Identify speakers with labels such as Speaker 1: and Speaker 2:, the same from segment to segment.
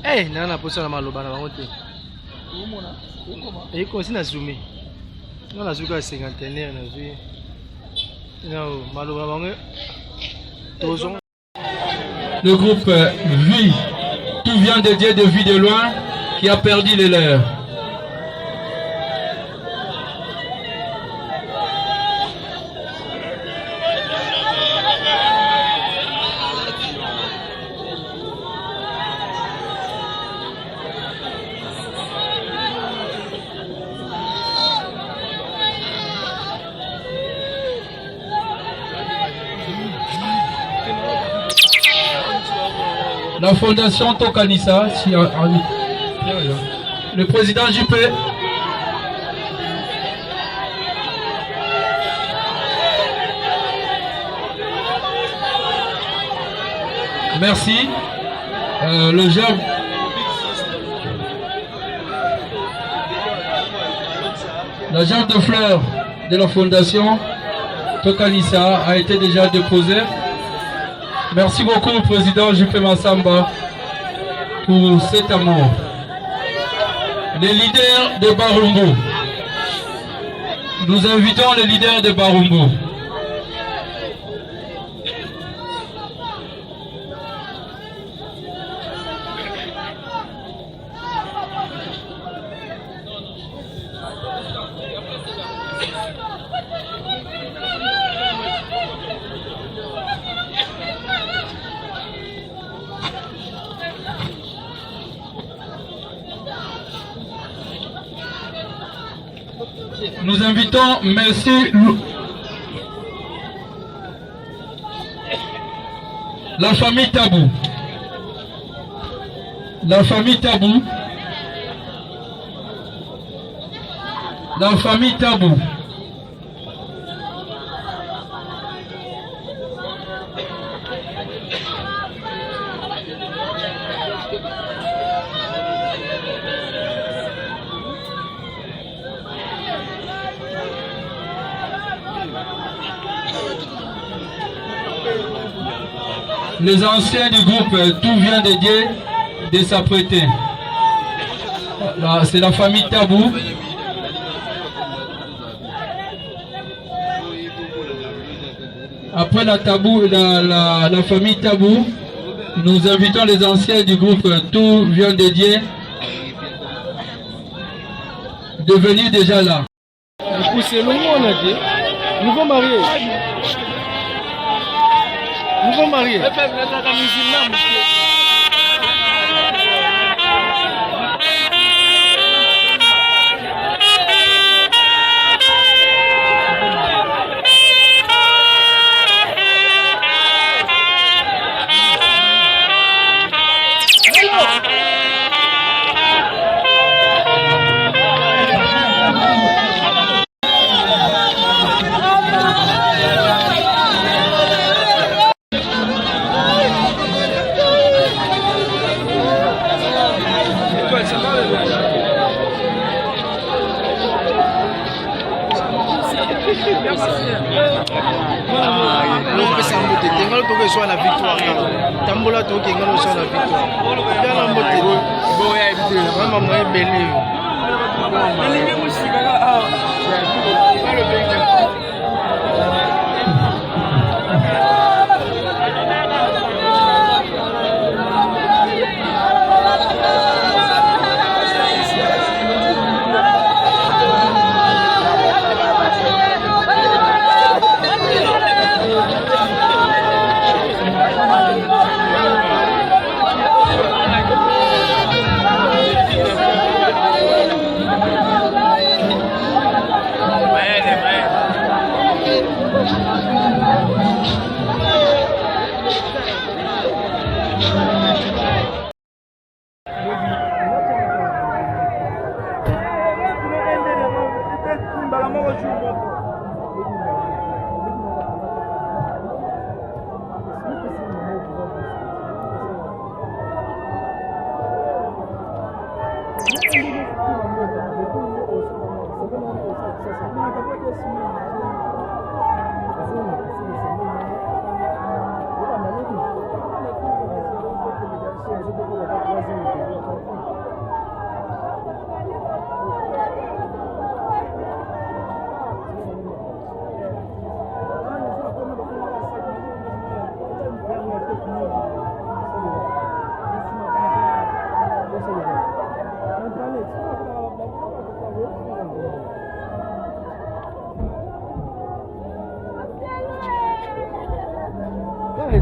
Speaker 1: Eh, nana posa na maloba na bango te. Et comme si na zoomé. On a zoomé à 51 na zoomé. Non, maloba bango.
Speaker 2: Le groupe Vie, tout vient de Dieu de Vie de loin, qui a perdu les leurs. La fondation Tokanissa, le président JP. Merci. Le jeune. La gerbe de fleurs de la fondation Tokanissa a été déjà déposée. Merci beaucoup, président JP Massamba, pour cet amour. Les leaders de Barumbu. Nous invitons les leaders de Barumbu. Nous invitons Merci la famille Tabou. La famille Tabou. La famille Tabou. Les anciens du groupe Tout vient de Dieu de s'apprêter. C'est la famille Tabou. Après la famille Tabou, nous invitons les anciens du groupe Tout vient de Dieu de venir déjà là.
Speaker 1: Nouveau marié. Nouveau marié. Soit la victoire, Tambola Toki, on soit la victoire. Il y a la moitié. Maman est belle.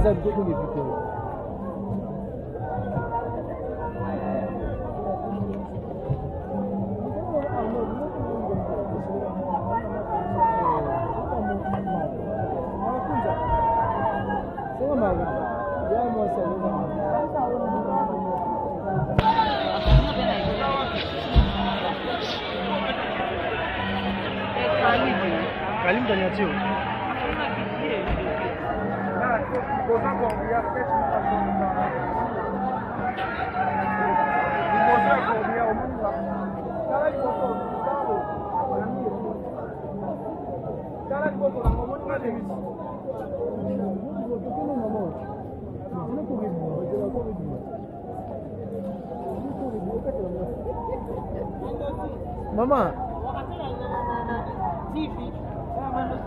Speaker 1: eza bitoko ngepiko. Kalim Danyatio. Mama.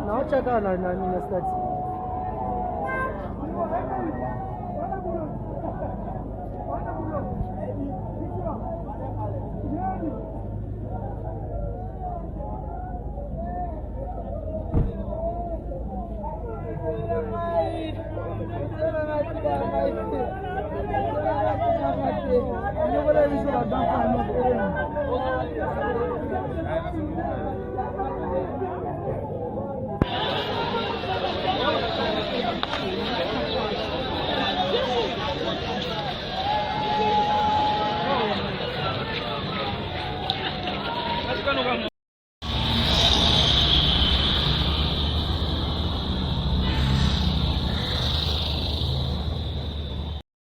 Speaker 1: Naocha kana na stati.